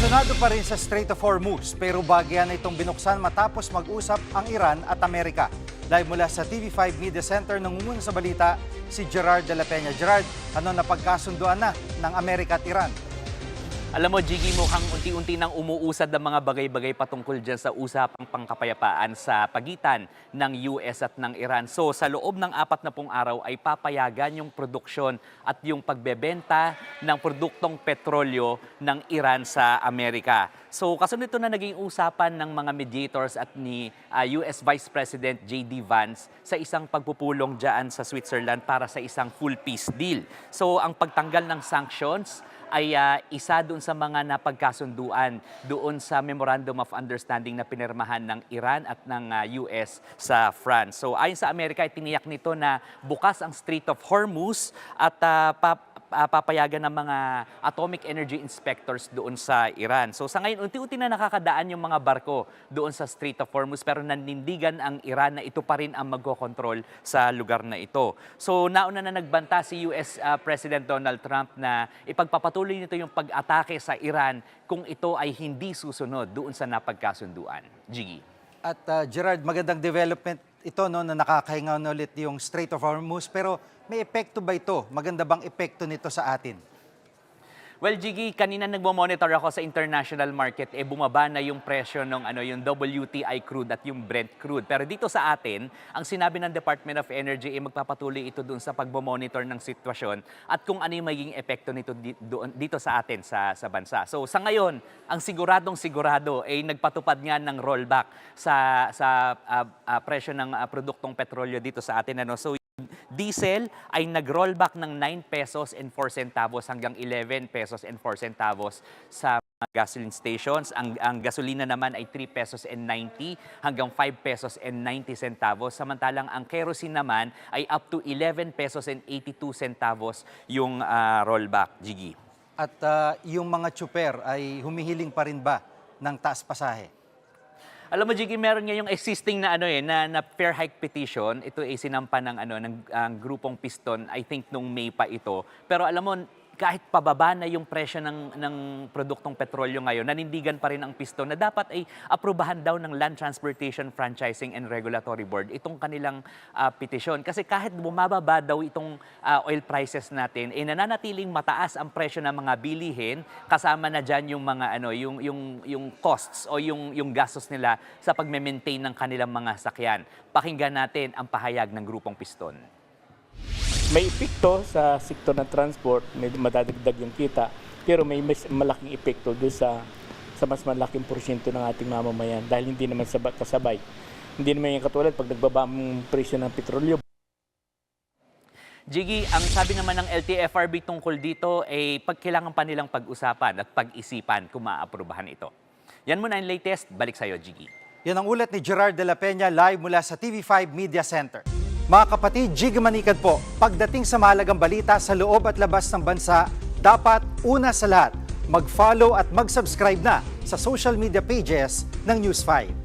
Tensyonado pa rin sa Strait of Hormuz pero bagyan na itong binuksan matapos mag-usap ang Iran at Amerika. Live mula sa TV5 Media Center, nangunguna sa balita si Gerard de la Peña. Gerard, ano na pagkasunduan na ng Amerika at Iran? Alam mo, Jiggy, mukhang unti-unti nang umuusad ng mga bagay-bagay patungkol dyan sa usapang pangkapayapaan sa pagitan ng US at ng Iran. So sa loob ng 40 araw ay papayagan yung produksyon at yung pagbebenta ng produktong petrolyo ng Iran sa Amerika. So kasunod ito na naging usapan ng mga mediators at ni US Vice President J.D. Vance sa isang pagpupulong dyan sa Switzerland para sa isang full peace deal. So ang pagtanggal ng sanctions ay isa doon sa mga napagkasunduan doon sa Memorandum of Understanding na pinirmahan ng Iran at ng US sa France. So ayon sa Amerika, tiniyak nito na bukas ang Strait of Hormuz at papayagan ng mga atomic energy inspectors doon sa Iran. So sa ngayon, unti-unti na nakakadaan yung mga barko doon sa Strait of Hormuz pero nanindigan ang Iran na ito pa rin ang magkokontrol sa lugar na ito. So nauna na nagbanta si US President Donald Trump na ipagpapatuloy nito yung pag-atake sa Iran kung ito ay hindi susunod doon sa napagkasunduan. Jiggy. At Gerard, magandang development ito no, na nakakahinga na ulit yung Strait of Hormuz pero may epekto ba ito? Maganda bang epekto nito sa atin? Well, Jiggy, kanina nagmo-monitor ako sa international market, bumaba na yung presyo ng yung WTI crude at yung Brent crude. Pero dito sa atin, ang sinabi ng Department of Energy magpapatuloy ito doon sa pagmo-monitor ng sitwasyon at kung ano yung magiging epekto nito dito sa atin sa bansa. So sa ngayon, ang siguradong-sigurado nagpatupad nga ng rollback sa presyo ng produktong petrolyo dito sa atin. So diesel ay nag-rollback ng 9 pesos and 4 centavos hanggang 11 pesos and 4 centavos sa mga gasoline stations. Ang gasolina naman ay 3 pesos and 90 hanggang 5 pesos and 90 centavos. Samantalang ang kerosene naman ay up to 11 pesos and 82 centavos yung rollback, Jiggy. At yung mga tsuper ay humihiling pa rin ba ng taas pasahe? Alam mo, Jiggy, meron nga yung existing na na fair hike petition. Ito ay sinampa ng grupong Piston, I think nung May pa ito. Pero alam mo, kahit pababa na yung presyo ng produktong petrolyo ngayon, nanindigan pa rin ang Piston na dapat ay aprubahan daw ng Land Transportation Franchising and Regulatory Board itong kanilang petisyon. Kasi kahit bumababa daw itong oil prices natin, nananatiling mataas ang presyo ng mga bilihin, kasama na dyan yung mga yung costs o yung gastos nila sa pagme-maintain ng kanilang mga sakyan. Pakinggan natin ang pahayag ng grupong Piston. May epekto sa sektor ng transport, may madadagdag yung kita, pero may mas malaking epekto doon sa mas malaking porsyento ng ating mamamayan dahil hindi naman kasabay. Hindi naman yung katulad pag nagbaba ang presyo ng petrolyo. Jiggy, ang sabi naman ng LTFRB tungkol dito kailangan pa nilang pag-usapan at pag-isipan kung maaprubahan ito. Yan muna ang latest. Balik sa'yo, Jiggy. Yan ang ulat ni Gerard de la Peña live mula sa TV5 Media Center. Mga kapatid, Jiggy Manikad po, pagdating sa mahalagang balita sa loob at labas ng bansa, dapat una sa lahat, mag-follow at mag-subscribe na sa social media pages ng News 5.